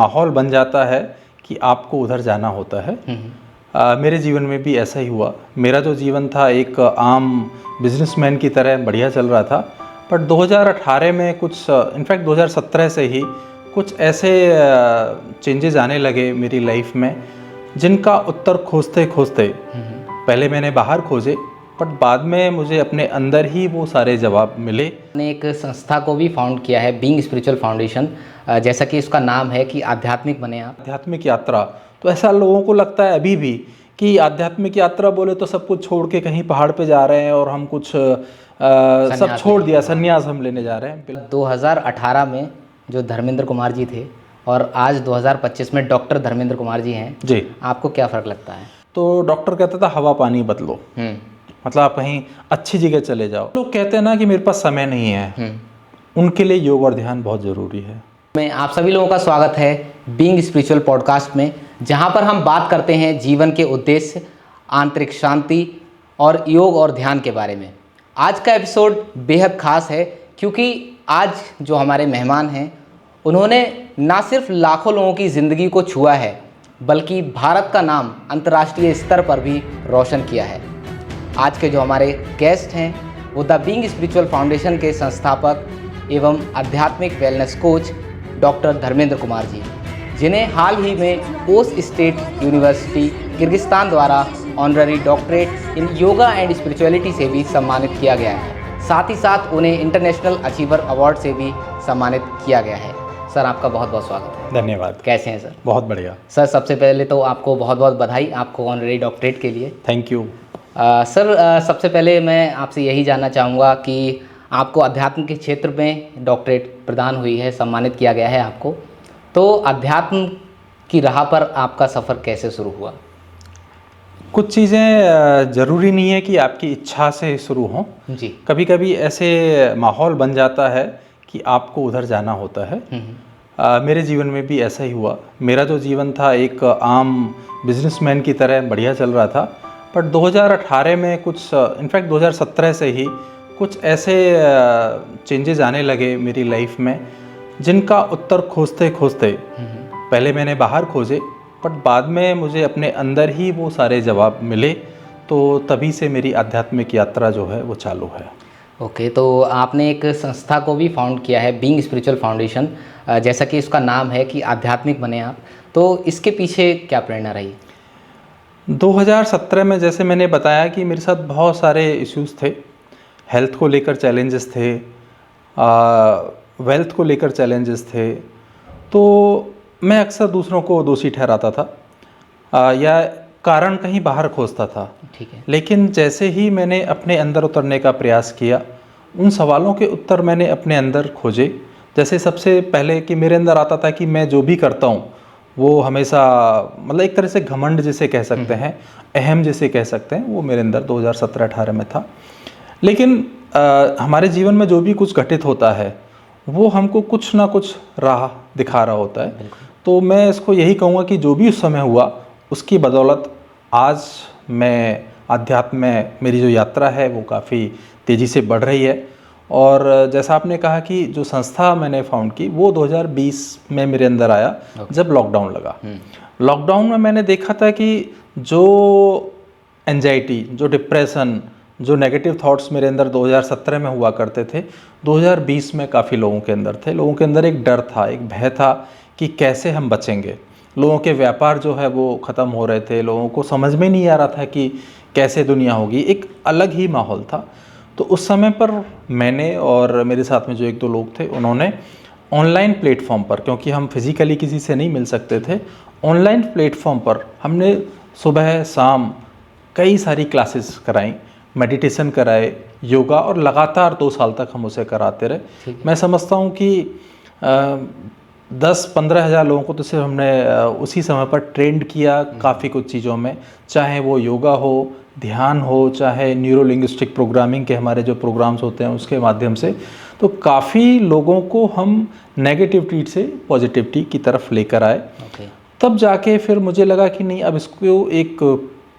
माहौल बन जाता है कि आपको उधर जाना होता है। मेरे जीवन में भी ऐसा ही हुआ। मेरा जो जीवन था एक आम बिजनेसमैन की तरह बढ़िया चल रहा था, बट 2018 में कुछ इनफैक्ट 2017 से ही कुछ ऐसे चेंजेस आने लगे मेरी लाइफ में जिनका उत्तर खोजते खोजते पहले मैंने बाहर खोजे, बट बाद में मुझे अपने अंदर ही वो सारे जवाब मिले। ने एक संस्था को भी फाउंड किया है, बीइंग स्पिरिचुअल फाउंडेशन, जैसा कि इसका नाम है कि आध्यात्मिक बने आप। आध्यात्मिक यात्रा, तो ऐसा लोगों को लगता है अभी भी कि आध्यात्मिक यात्रा बोले तो सब कुछ छोड़ के कहीं पहाड़ पे जा रहे हैं और हम कुछ सब छोड़ दिया, संन्यास हम लेने जा रहे हैं। 2018 में जो धर्मेंद्र कुमार जी थे और आज 2025 में डॉक्टर धर्मेंद्र कुमार जी हैं जी, आपको क्या फ़र्क लगता है? तो डॉक्टर कहता था हवा पानी बदलो, मतलब आप कहीं अच्छी जगह चले जाओ। लोग कहते हैं ना कि मेरे पास समय नहीं है, उनके लिए योग और ध्यान बहुत ज़रूरी है। मैं आप सभी लोगों का स्वागत है बीइंग स्पिरिचुअल पॉडकास्ट में, जहां पर हम बात करते हैं जीवन के उद्देश्य, आंतरिक शांति और योग और ध्यान के बारे में। आज का एपिसोड बेहद खास है क्योंकि आज जो हमारे मेहमान हैं उन्होंने ना सिर्फ लाखों लोगों की ज़िंदगी को छुआ है बल्कि भारत का नाम अंतर्राष्ट्रीय स्तर पर भी रोशन किया है। आज के जो हमारे गेस्ट हैं वो द बीइंग स्पिरिचुअल फाउंडेशन के संस्थापक एवं आध्यात्मिक wellness coach doctor Dharmendra Kumar ji, जिन्हें हाल ही में ओस स्टेट यूनिवर्सिटी किर्गिस्तान द्वारा honorary doctorate in yoga and spirituality से भी सम्मानित किया गया है। साथ ही साथ उन्हें इंटरनेशनल अचीवर अवार्ड से भी सम्मानित किया गया है। सर, आपका बहुत बहुत स्वागत है। धन्यवाद। कैसे हैं सर? बहुत बढ़िया सर, सबसे पहले तो आपको बहुत बहुत बधाई आपको ऑनररी डॉक्टरेट के लिए। Thank you. सर, सबसे पहले मैं आपसे यही जानना चाहूँगा कि आपको अध्यात्म के क्षेत्र में डॉक्टरेट प्रदान हुई है, सम्मानित किया गया है आपको, तो अध्यात्म की राह पर आपका सफ़र कैसे शुरू हुआ? कुछ चीज़ें ज़रूरी नहीं है कि आपकी इच्छा से शुरू हों जी। कभी कभी ऐसे माहौल बन जाता है कि आपको उधर जाना होता है। मेरे जीवन में भी ऐसा ही हुआ। मेरा जो जीवन था एक आम बिजनेसमैन की तरह बढ़िया चल रहा था, बट 2018 में कुछ इनफैक्ट 2017 से ही कुछ ऐसे चेंजेस आने लगे मेरी लाइफ में जिनका उत्तर खोजते खोजते पहले मैंने बाहर खोजे, बट बाद में मुझे अपने अंदर ही वो सारे जवाब मिले। तो तभी से मेरी आध्यात्मिक यात्रा जो है वो चालू है। ओके, तो आपने एक संस्था को भी फाउंड किया है, बीइंग स्पिरिचुअल फाउंडेशन, जैसा कि इसका नाम है कि आध्यात्मिक बने आप, तो इसके पीछे क्या प्रेरणा रही? 2017 में जैसे मैंने बताया कि मेरे साथ बहुत सारे इश्यूज़ थे। हेल्थ को लेकर चैलेंजेस थे, वेल्थ को लेकर चैलेंजेस थे। तो मैं अक्सर दूसरों को दोषी ठहराता था या कारण कहीं बाहर खोजता था। ठीक है। लेकिन जैसे ही मैंने अपने अंदर उतरने का प्रयास किया, उन सवालों के उत्तर मैंने अपने अंदर खोजे। जैसे सबसे पहले कि मेरे अंदर आता था कि मैं जो भी करता हूँ वो हमेशा, मतलब एक तरह से घमंड जिसे कह सकते हैं, अहम जिसे कह सकते हैं, वो मेरे अंदर 2017-18 में था। लेकिन हमारे जीवन में जो भी कुछ घटित होता है वो हमको कुछ ना कुछ राह दिखा रहा होता है। तो मैं इसको यही कहूँगा कि जो भी उस समय हुआ उसकी बदौलत आज मैं अध्यात्म में मेरी जो यात्रा है वो काफ़ी तेज़ी से बढ़ रही है। और जैसा आपने कहा कि जो संस्था मैंने फाउंड की वो 2020 में मेरे अंदर आया, जब लॉकडाउन लगा। लॉकडाउन में मैंने देखा था कि जो एंजाइटी, जो डिप्रेशन, जो नेगेटिव थॉट्स मेरे अंदर 2017 में हुआ करते थे, 2020 में काफ़ी लोगों के अंदर थे। लोगों के अंदर एक डर था, एक भय था कि कैसे हम बचेंगे। लोगों के व्यापार जो है वो ख़त्म हो रहे थे, लोगों को समझ में नहीं आ रहा था कि कैसे दुनिया होगी, एक अलग ही माहौल था। तो उस समय पर मैंने और मेरे साथ में जो एक दो लोग थे उन्होंने ऑनलाइन प्लेटफॉर्म पर, क्योंकि हम फिज़िकली किसी से नहीं मिल सकते थे, ऑनलाइन प्लेटफॉर्म पर हमने सुबह शाम कई सारी क्लासेस कराई, मेडिटेशन कराए, योगा, और लगातार 2 साल तक हम उसे कराते रहे। मैं समझता हूँ कि 10-15 हज़ार लोगों को तो सिर्फ हमने उसी समय पर ट्रेंड किया काफ़ी कुछ चीज़ों में, चाहे वो योगा हो, ध्यान हो, चाहे न्यूरो लिंग्विस्टिक प्रोग्रामिंग के हमारे जो प्रोग्राम्स होते हैं उसके माध्यम से। तो काफ़ी लोगों को हम नेगेटिविटी से पॉजिटिविटी की तरफ लेकर आए। तब जाके फिर मुझे लगा कि नहीं, अब इसको एक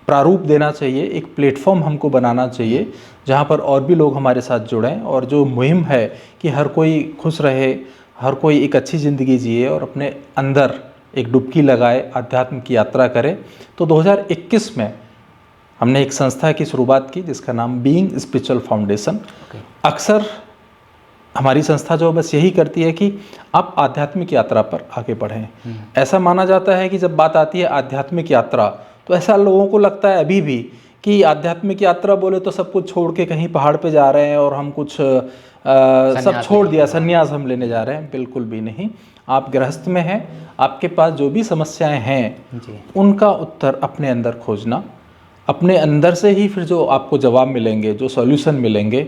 प्रारूप देना चाहिए, एक प्लेटफॉर्म हमको बनाना चाहिए जहाँ पर और भी लोग हमारे साथ जुड़ें, और जो मुहिम है कि हर कोई खुश रहे, हर कोई एक अच्छी ज़िंदगी जिए और अपने अंदर एक डुबकी लगाए, आध्यात्म की यात्रा करें। तो 2021 में हमने एक संस्था की शुरुआत की जिसका नाम बीइंग स्पिरिचुअल फाउंडेशन। अक्सर हमारी संस्था जो बस यही करती है कि आप आध्यात्मिक यात्रा पर आगे बढ़ें। ऐसा माना जाता है कि जब बात आती है आध्यात्मिक यात्रा तो ऐसा लोगों को लगता है अभी भी कि आध्यात्मिक यात्रा बोले तो सब कुछ छोड़ के कहीं पहाड़ पे जा रहे हैं और हम कुछ सब छोड़ दिया, संन्यास हम लेने जा रहे हैं। बिल्कुल भी नहीं। आप गृहस्थ में हैं, आपके पास जो भी समस्याएं हैं उनका उत्तर अपने अंदर खोजना, अपने अंदर से ही फिर जो आपको जवाब मिलेंगे, जो सॉल्यूशन मिलेंगे,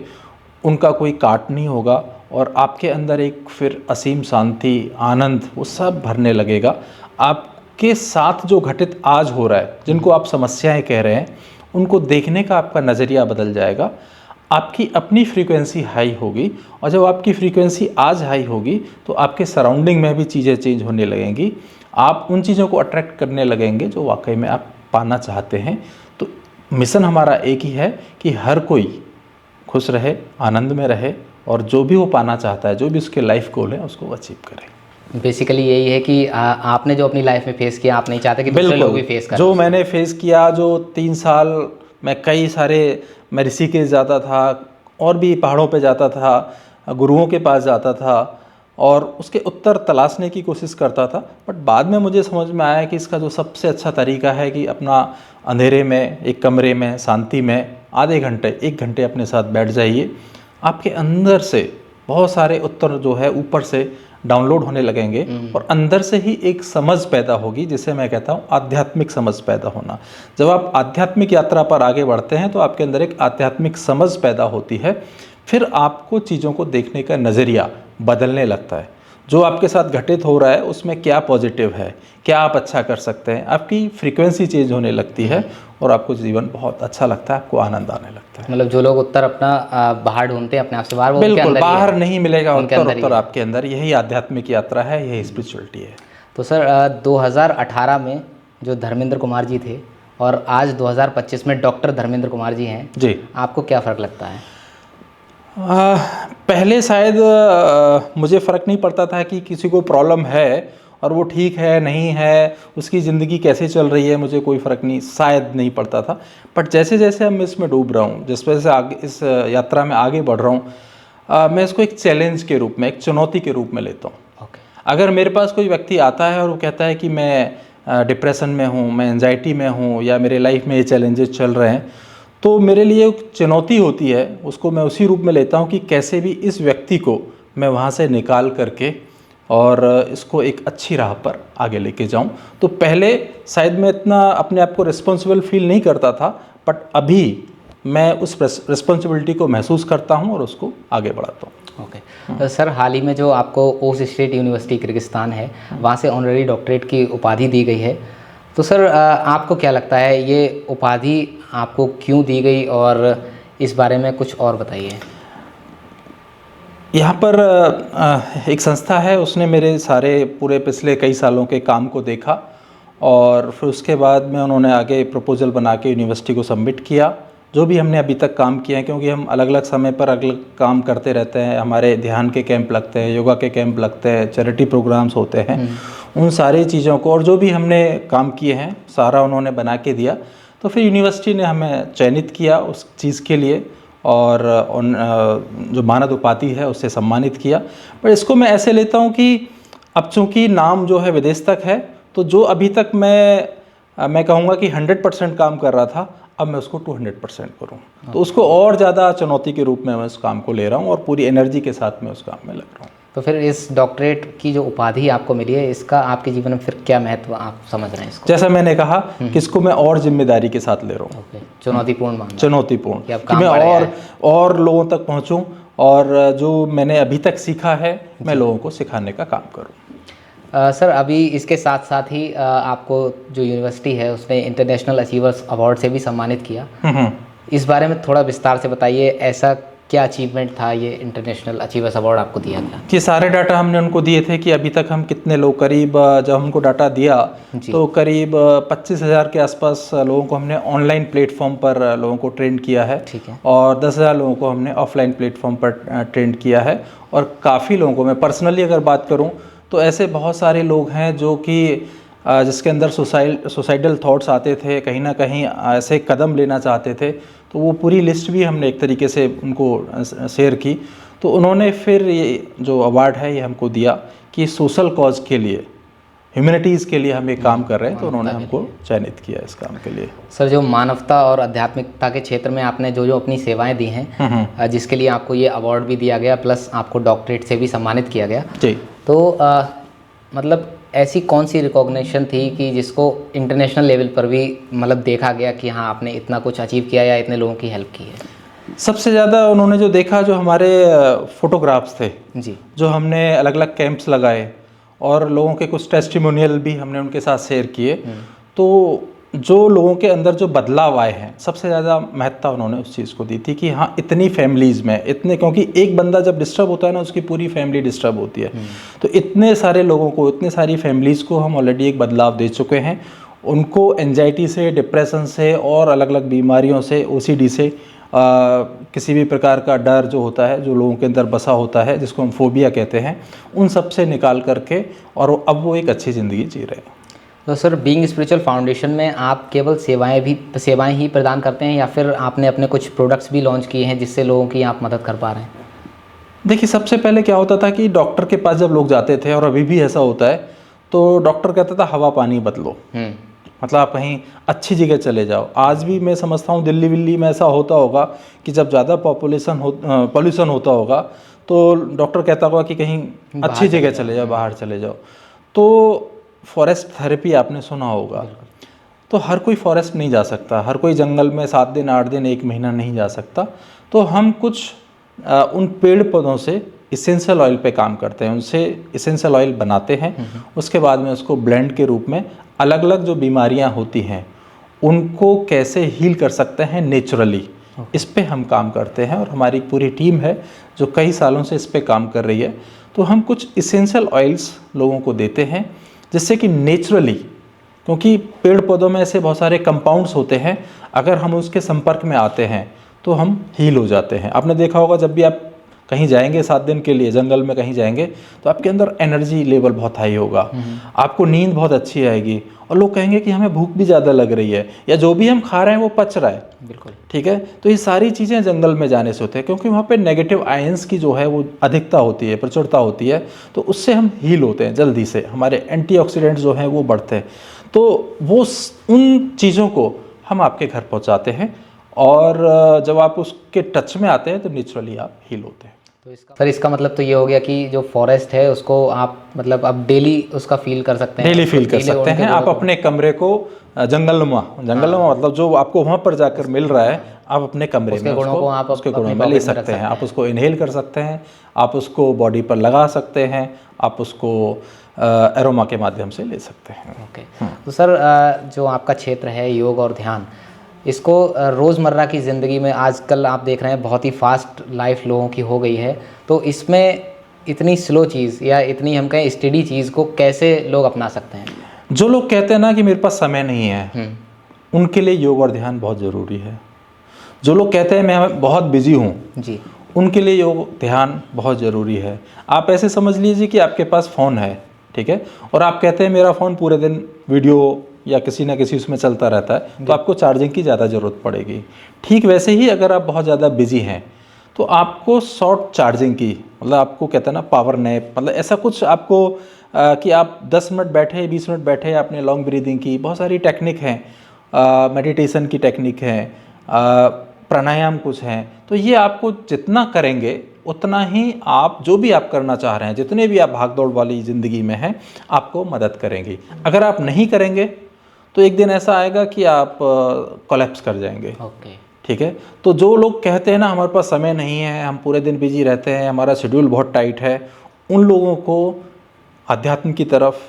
उनका कोई काट नहीं होगा और आपके अंदर एक फिर असीम शांति, आनंद वो सब भरने लगेगा। आपके साथ जो घटित आज हो रहा है, जिनको आप समस्याएं कह रहे हैं, उनको देखने का आपका नज़रिया बदल जाएगा। आपकी अपनी फ्रीक्वेंसी हाई होगी और जब आपकी फ्रीक्वेंसी आज हाई होगी तो आपके सराउंडिंग में भी चीज़ें चेंज होने लगेंगी। आप उन चीज़ों को अट्रैक्ट करने लगेंगे जो वाकई में आप पाना चाहते हैं। तो मिशन हमारा एक ही है कि हर कोई खुश रहे, आनंद में रहे और जो भी वो पाना चाहता है, जो भी उसके लाइफ गोल है, उसको अचीव करें। बेसिकली यही है कि आपने जो अपनी लाइफ में फेस किया, आप नहीं चाहते कि दूसरे लोग भी फेस करें। जो मैंने फेस किया, जो 3 साल मैं कई सारे, मैं ऋषिकेश जाता था और भी पहाड़ों पे जाता था, गुरुओं के पास जाता था और उसके उत्तर तलाशने की कोशिश करता था। बट बाद में मुझे समझ में आया कि इसका जो सबसे अच्छा तरीका है कि अपना अंधेरे में, एक कमरे में, शांति में आधे घंटे, 1 घंटे अपने साथ बैठ जाइए। आपके अंदर से बहुत सारे उत्तर जो है ऊपर से डाउनलोड होने लगेंगे और अंदर से ही एक समझ पैदा होगी, जिसे मैं कहता हूँ आध्यात्मिक समझ पैदा होना। जब आप आध्यात्मिक यात्रा पर आगे बढ़ते हैं तो आपके अंदर एक आध्यात्मिक समझ पैदा होती है। फिर आपको चीज़ों को देखने का नज़रिया बदलने लगता है। जो आपके साथ घटित हो रहा है उसमें क्या पॉजिटिव है, क्या आप अच्छा कर सकते हैं, आपकी फ्रीक्वेंसी चेंज होने लगती है और आपको जीवन बहुत अच्छा लगता है, आपको आनंद आने लगता है। मतलब जो लोग उत्तर अपना बाहर ढूंढते हैं अपने आप से बाहर, वो बिल्कुल बाहर नहीं मिलेगा उत्तर आपके अंदर। यही आध्यात्मिक यात्रा है, यही स्पिरिचुअलिटी है। तो सर 2018 में जो धर्मेंद्र कुमार जी थे और आज 2025 में डॉक्टर धर्मेंद्र कुमार जी हैं जी, आपको क्या फ़र्क लगता है? पहले शायद मुझे फ़र्क नहीं पड़ता था कि किसी को प्रॉब्लम है और वो ठीक है नहीं है, उसकी ज़िंदगी कैसे चल रही है, मुझे कोई फ़र्क नहीं शायद नहीं पड़ता था। बट जैसे जैसे मैं इसमें डूब रहा हूँ, जिस वजह से आगे इस यात्रा में आगे बढ़ रहा हूँ, मैं इसको एक चैलेंज के रूप में, एक चुनौती के रूप में लेता हूँ। अगर मेरे पास कोई व्यक्ति आता है और वो कहता है कि मैं डिप्रेशन में हूँ, मैं एंजाइटी में हूँ या मेरे लाइफ में ये चैलेंजेस चल रहे हैं, तो मेरे लिए एक चुनौती होती है। उसको मैं उसी रूप में लेता हूँ कि कैसे भी इस व्यक्ति को मैं वहाँ से निकाल करके और इसको एक अच्छी राह पर आगे लेके जाऊँ। तो पहले शायद मैं इतना अपने आप को रिस्पॉन्सिबल फील नहीं करता था, बट अभी मैं उस रिस्पॉन्सिबिलिटी को महसूस करता हूँ और उसको आगे बढ़ाता हूँ। ओके। सर हाल ही में जो आपको ओस स्टेट यूनिवर्सिटी किर्गिस्तान है, वहाँ से ऑनररी डॉक्टरेट की उपाधि दी गई है। तो सर आपको क्या लगता है ये उपाधि आपको क्यों दी गई और इस बारे में कुछ और बताइए। यहाँ पर एक संस्था है, उसने मेरे सारे पूरे पिछले कई सालों के काम को देखा और फिर उसके बाद में उन्होंने आगे प्रपोजल बना के यूनिवर्सिटी को सबमिट किया। जो भी हमने अभी तक काम किया है, क्योंकि हम अलग अलग समय पर अलग काम करते रहते हैं, हमारे ध्यान के कैंप लगते हैं, योगा के कैंप लगते हैं, चैरिटी प्रोग्राम्स होते हैं, उन सारी चीज़ों को और जो भी हमने काम किए हैं सारा उन्होंने बना के दिया। तो फिर यूनिवर्सिटी ने हमें चयनित किया उस चीज़ के लिए और उन जो मानद उपाधि है उससे सम्मानित किया। पर इसको मैं ऐसे लेता हूँ कि अब चूँकि नाम जो है विदेश तक है, तो जो अभी तक मैं कहूँगा कि 100% काम कर रहा था, अब मैं उसको 200% करूँ। तो उसको और ज़्यादा चुनौती के रूप में मैं उस काम को ले रहा हूँ और पूरी एनर्जी के साथ मैं उस काम में लग रहा हूँ। तो फिर इस डॉक्टरेट की जो उपाधि आपको मिली है, इसका आपके जीवन में फिर क्या महत्व आप समझ रहे हैं इसको? जैसा मैंने कहा कि इसको मैं और जिम्मेदारी के साथ ले रहा हूँ। चुनौतीपूर्ण मानना, चुनौतीपूर्ण कि मैं और लोगों तक पहुँचूँ और जो मैंने अभी तक सीखा है मैं लोगों को सिखाने का काम करूँ। सर अभी इसके साथ साथ ही आपको जो यूनिवर्सिटी है उसने इंटरनेशनल अचीवर्स अवार्ड से भी सम्मानित किया। इस बारे में थोड़ा विस्तार से बताइए, ऐसा क्या अचीवमेंट था ये इंटरनेशनल अचीवर्स अवार्ड आपको दिया गया? कि सारे डाटा हमने उनको दिए थे कि अभी तक हम कितने लोग, करीब जब हमको डाटा दिया तो करीब 25,000 के आसपास लोगों को हमने ऑनलाइन प्लेटफॉर्म पर लोगों को ट्रेन किया है। ठीक है। और 10,000 लोगों को हमने ऑफलाइन प्लेटफॉर्म पर ट्रेन किया है और काफ़ी लोगों को, मैं पर्सनली अगर बात करूँ तो ऐसे बहुत सारे लोग हैं जो कि जिसके अंदर सुसाइडल थॉट्स आते थे, कहीं ना कहीं ऐसे कदम लेना चाहते थे, तो वो पूरी लिस्ट भी हमने एक तरीके से उनको शेयर की। तो उन्होंने फिर ये जो अवार्ड है ये हमको दिया कि सोशल कॉज के लिए, ह्यूमैनिटीज़ के लिए हम एक काम कर रहे हैं, तो उन्होंने हमको चयनित किया इस काम के लिए। सर, जो मानवता और आध्यात्मिकता के क्षेत्र में आपने जो जो अपनी सेवाएं दी हैं, जिसके लिए आपको ये अवार्ड भी दिया गया, प्लस आपको डॉक्टरेट से भी सम्मानित किया गया जी। तो मतलब ऐसी कौन सी रिकॉग्निशन थी कि जिसको इंटरनेशनल लेवल पर भी मतलब देखा गया कि हाँ आपने इतना कुछ अचीव किया या इतने लोगों की हेल्प की है? सबसे ज़्यादा उन्होंने जो देखा, जो हमारे फोटोग्राफ्स थे जी, जो हमने अलग अलग कैंप्स लगाए और लोगों के कुछ टेस्टिमोनियल भी हमने उनके साथ शेयर किए, तो जो लोगों के अंदर जो बदलाव आए हैं, सबसे ज़्यादा महत्ता उन्होंने उस चीज़ को दी थी कि हाँ इतनी फैमिलीज़ में इतने, क्योंकि एक बंदा जब डिस्टर्ब होता है ना, उसकी पूरी फैमिली डिस्टर्ब होती है। तो इतने सारे लोगों को, इतनी सारी फैमिलीज़ को हम ऑलरेडी एक बदलाव दे चुके हैं। उनको एंजाइटी से, डिप्रेशन से और अलग अलग बीमारियों से, OCD से, किसी भी प्रकार का डर जो होता है, जो लोगों के अंदर बसा होता है, जिसको हम फोबिया कहते हैं, उन सब से निकाल करके और अब वो एक अच्छी ज़िंदगी जी रहे हैं। तो सर, बीइंग स्पिरिचुअल फाउंडेशन में आप केवल सेवाएं ही प्रदान करते हैं या फिर आपने अपने कुछ प्रोडक्ट्स भी लॉन्च किए हैं जिससे लोगों की आप मदद कर पा रहे हैं? देखिए, सबसे पहले क्या होता था कि डॉक्टर के पास जब लोग जाते थे, और अभी भी ऐसा होता है, तो डॉक्टर कहता था हवा पानी बदलो, मतलब आप कहीं अच्छी जगह चले जाओ। आज भी मैं समझता हूँ दिल्ली विल्ली में ऐसा होता होगा कि जब ज़्यादा पॉल्यूशन होता होगा तो डॉक्टर कहता होगा कि कहीं अच्छी जगह चले जाओ, बाहर चले जाओ। तो फॉरेस्ट थेरेपी आपने सुना होगा, तो हर कोई फॉरेस्ट नहीं जा सकता, हर कोई जंगल में 7 दिन 8 दिन 1 महीना नहीं जा सकता। तो हम कुछ उन पेड़ पौधों से इसेंशियल ऑयल पे काम करते हैं, उनसे इसेंशियल ऑयल बनाते हैं, उसके बाद में उसको ब्लेंड के रूप में अलग अलग जो बीमारियां होती हैं उनको कैसे हील कर सकते हैं नेचुरली, इस पे हम काम करते हैं। और हमारी पूरी टीम है जो कई सालों से इस पे काम कर रही है। तो हम कुछ इसेंशियल ऑयल्स लोगों को देते हैं जिससे कि नेचुरली, क्योंकि पेड़ पौधों में ऐसे बहुत सारे कंपाउंड्स होते हैं, अगर हम उसके संपर्क में आते हैं तो हम हील हो जाते हैं। आपने देखा होगा जब भी आप कहीं जाएंगे 7 दिन के लिए जंगल में कहीं जाएंगे तो आपके अंदर एनर्जी लेवल बहुत हाई होगा, आपको नींद बहुत अच्छी आएगी और लोग कहेंगे कि हमें भूख भी ज़्यादा लग रही है, या जो भी हम खा रहे हैं वो पच रहा है। बिल्कुल ठीक है। तो ये सारी चीज़ें जंगल में जाने से होते हैं, क्योंकि वहाँ पे नेगेटिव आयंस की जो है वो अधिकता होती है, प्रचुरता होती है, तो उससे हम हील होते हैं जल्दी से, हमारे एंटीऑक्सीडेंट्स जो हैं वो बढ़ते हैं। तो वो उन चीज़ों को हम आपके घर पहुँचाते हैं और जब आप उसके टच में आते हैं तो नेचुरली आप हील होते हैं। तो इसका मतलब तो ये हो गया कि जो फॉरेस्ट है उसको आप मतलब अब डेली उसका फील कर सकते हैं, डेली फील कर सकते हैं। आप अपने कमरे को जंगलनुमा मतलब जो आपको वहाँ पर जाकर मिल रहा है, आप अपने कमरे में उसके गुणों में ले सकते हैं। आप उसको इनहेल कर सकते हैं, आप उसको बॉडी पर लगा सकते हैं, आप उसको एरोमा के माध्यम से ले सकते हैं। ओके। तो सर, जो आपका क्षेत्र है योग और ध्यान, इसको रोज़मर्रा की ज़िंदगी में आजकल आप देख रहे हैं बहुत ही फास्ट लाइफ लोगों की हो गई है, तो इसमें इतनी स्लो चीज़ या इतनी हम कहें स्टडी चीज़ को कैसे लोग अपना सकते हैं? जो लोग कहते हैं ना कि मेरे पास समय नहीं है, उनके लिए योग और ध्यान बहुत ज़रूरी है। जो लोग कहते हैं मैं बहुत बिजी हूँ जी, उनके लिए योग ध्यान बहुत ज़रूरी है। आप ऐसे समझ लीजिए कि आपके पास फ़ोन है, ठीक है, और आप कहते हैं मेरा फ़ोन पूरे दिन वीडियो या किसी ना किसी उसमें चलता रहता है, तो आपको चार्जिंग की ज़्यादा ज़रूरत पड़ेगी। ठीक वैसे ही अगर आप बहुत ज़्यादा बिजी हैं तो आपको शॉर्ट चार्जिंग की, मतलब आपको कहते हैं ना पावर नैप, मतलब ऐसा कुछ आपको कि आप 10 मिनट बैठे, 20 मिनट बैठे, आपने लॉन्ग ब्रीदिंग की, बहुत सारी टेक्निक हैं, मेडिटेशन की टेक्निक है, प्राणायाम कुछ हैं। तो ये आपको जितना करेंगे उतना ही आप जो भी आप करना चाह रहे हैं, जितने भी आप भागदौड़ वाली ज़िंदगी में हैं, आपको मदद करेंगी। अगर आप नहीं करेंगे तो एक दिन ऐसा आएगा कि आप कोलैप्स कर जाएंगे। ओके, ठीक है। तो जो लोग कहते हैं ना हमारे पास समय नहीं है, हम पूरे दिन बिजी रहते हैं, हमारा शेड्यूल बहुत टाइट है, उन लोगों को अध्यात्म की तरफ,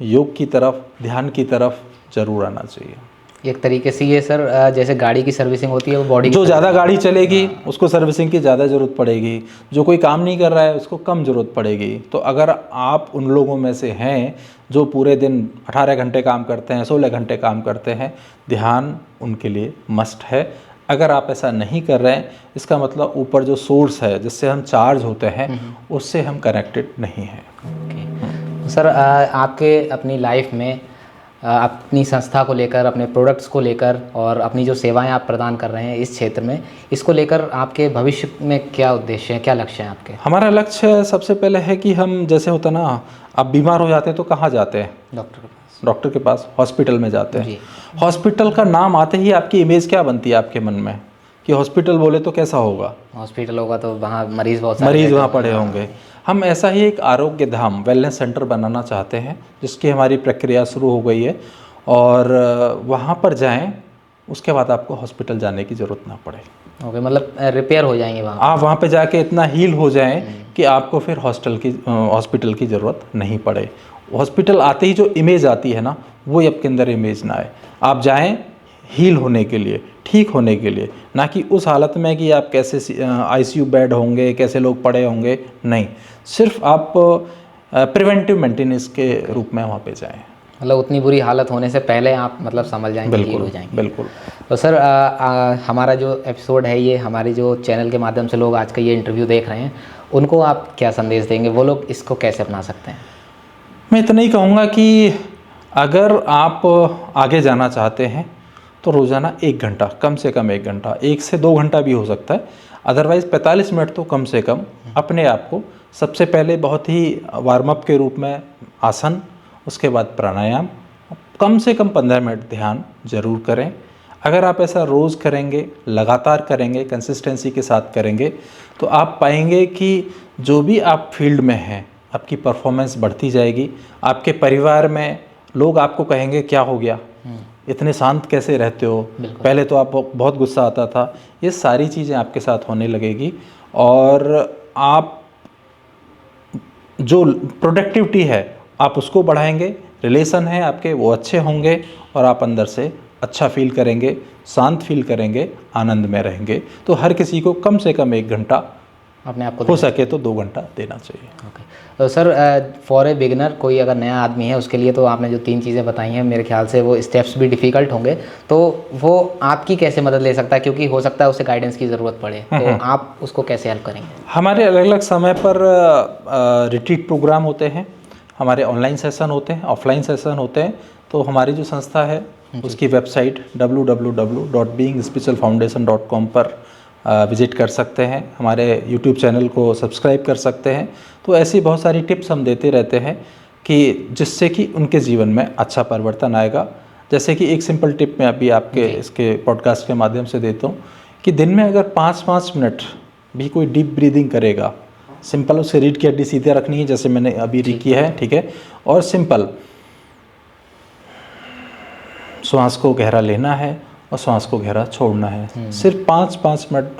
योग की तरफ, ध्यान की तरफ ज़रूर आना चाहिए। एक तरीके से ये सर जैसे गाड़ी की सर्विसिंग होती है वो बॉडी, जो ज़्यादा गाड़ी चलेगी उसको सर्विसिंग की ज़्यादा ज़रूरत पड़ेगी, जो कोई काम नहीं कर रहा है उसको कम ज़रूरत पड़ेगी। तो अगर आप उन लोगों में से हैं जो पूरे दिन 18 घंटे काम करते हैं, 16 घंटे काम करते हैं, ध्यान उनके लिए मस्ट है। अगर आप ऐसा नहीं कर रहे हैं, इसका मतलब ऊपर जो सोर्स है जिससे हम चार्ज होते हैं उससे हम कनेक्टेड नहीं हैं। सर आपके अपनी लाइफ में अपनी संस्था को लेकर, अपने प्रोडक्ट्स को लेकर और अपनी जो सेवाएं आप प्रदान कर रहे हैं इस क्षेत्र में, इसको लेकर आपके भविष्य में क्या उद्देश्य है, क्या लक्ष्य हैं आपके? हमारा लक्ष्य सबसे पहले है कि हम, जैसे होता ना, आप बीमार हो जाते हैं तो कहाँ जाते हैं? डॉक्टर के पास, हॉस्पिटल में जाते हैं। हॉस्पिटल का नाम आते ही आपकी इमेज क्या बनती है आपके मन में कि हॉस्पिटल बोले तो कैसा होगा? हॉस्पिटल होगा तो वहाँ मरीज़ वहाँ पड़े होंगे। हम ऐसा ही एक आरोग्य धाम, वेलनेस सेंटर बनाना चाहते हैं, जिसकी हमारी प्रक्रिया शुरू हो गई है। और वहाँ पर जाएं, उसके बाद आपको हॉस्पिटल जाने की ज़रूरत ना पड़े। ओके, मतलब रिपेयर हो जाएंगे वहाँ, आप वहाँ पे जाके इतना हील हो जाएं कि आपको फिर हॉस्पिटल की ज़रूरत नहीं पड़े। हॉस्पिटल आते ही जो इमेज आती है ना, वो आपके अंदर इमेज ना आए। आप जाएं हील होने के लिए, ठीक होने के लिए, ना कि उस हालत में कि आप कैसे आईसीयू बेड होंगे, कैसे लोग पड़े होंगे। नहीं, सिर्फ आप प्रिवेंटिव मेंटेनेंस के रूप में वहाँ पे जाएं। मतलब उतनी बुरी हालत होने से पहले आप मतलब समझ जाएंगे, हील हो जाएंगे। बिल्कुल। तो सर हमारा जो एपिसोड है, ये हमारे जो चैनल के माध्यम से लोग आज का ये इंटरव्यू देख रहे हैं, उनको आप क्या संदेश देंगे? वो लोग इसको कैसे अपना सकते हैं? मैं इतना ही कहूँगा कि अगर आप आगे जाना चाहते हैं तो रोज़ाना 1 घंटा, कम से कम 1 घंटा, 1 से 2 घंटा भी हो सकता है, अदरवाइज़ 45 मिनट तो कम से कम अपने आप को सबसे पहले बहुत ही वार्म अप के रूप में आसन, उसके बाद प्राणायाम, कम से कम 15 मिनट ध्यान जरूर करें। अगर आप ऐसा रोज़ करेंगे, लगातार करेंगे, कंसिस्टेंसी के साथ करेंगे, तो आप पाएंगे कि जो भी आप फील्ड में हैं, आपकी परफॉर्मेंस बढ़ती जाएगी। आपके परिवार में लोग आपको कहेंगे क्या हो गया, इतने शांत कैसे रहते हो, पहले तो आप बहुत गुस्सा आता था। ये सारी चीज़ें आपके साथ होने लगेगी और आप जो प्रोडक्टिविटी है आप उसको बढ़ाएंगे, रिलेशन है आपके वो अच्छे होंगे और आप अंदर से अच्छा फील करेंगे, शांत फील करेंगे, आनंद में रहेंगे। तो हर किसी को कम से कम 1 घंटा, अपने आप को हो सके तो 2 घंटा देना चाहिए। ओके, तो सर फॉर ए बिगिनर, कोई अगर नया आदमी है उसके लिए, तो आपने जो 3 चीज़ें बताई हैं, मेरे ख्याल से वो स्टेप्स भी डिफ़िकल्ट होंगे, तो वो आपकी कैसे मदद ले सकता है? क्योंकि हो सकता है उसे गाइडेंस की ज़रूरत पड़े, तो आप उसको कैसे हेल्प करेंगे? हमारे अलग अलग समय पर रिट्रीट प्रोग्राम होते हैं, हमारे ऑनलाइन सेशन होते हैं, ऑफलाइन सेशन होते हैं। तो हमारी जो संस्था है उसकी वेबसाइट www.beingspiritualfoundation.com पर विज़िट कर सकते हैं, हमारे यूट्यूब चैनल को सब्सक्राइब कर सकते हैं। तो ऐसी बहुत सारी टिप्स हम देते रहते हैं कि जिससे कि उनके जीवन में अच्छा परिवर्तन आएगा। जैसे कि एक सिंपल टिप मैं अभी आपके इसके पॉडकास्ट के माध्यम से देता हूँ कि दिन में अगर 5-5 मिनट भी कोई डीप ब्रीदिंग करेगा, सिंपल, उसे रीढ़ की हड्डी सीधे रखनी है जैसे मैंने अभी की है, ठीक है, और सिंपल श्वास को गहरा लेना है और श्वास को गहरा छोड़ना है। सिर्फ 5-5 मिनट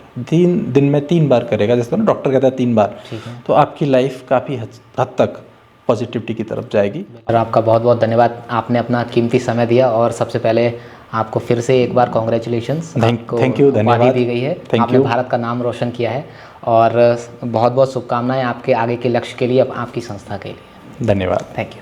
दिन में 3 बार करेगा, जैसे ना डॉक्टर कहता है 3 बार, तो आपकी लाइफ काफ़ी हद तक पॉजिटिविटी की तरफ जाएगी। और आपका बहुत बहुत धन्यवाद, आपने अपना कीमती समय दिया। और सबसे पहले आपको फिर से एक बार कॉन्ग्रेचुलेशन्स, थैंक यू, धन्यवाद दी गई है, आपने भारत का नाम रोशन किया है और बहुत बहुत शुभकामनाएं आपके आगे के लक्ष्य के लिए, आपकी संस्था के लिए। धन्यवाद, थैंक यू।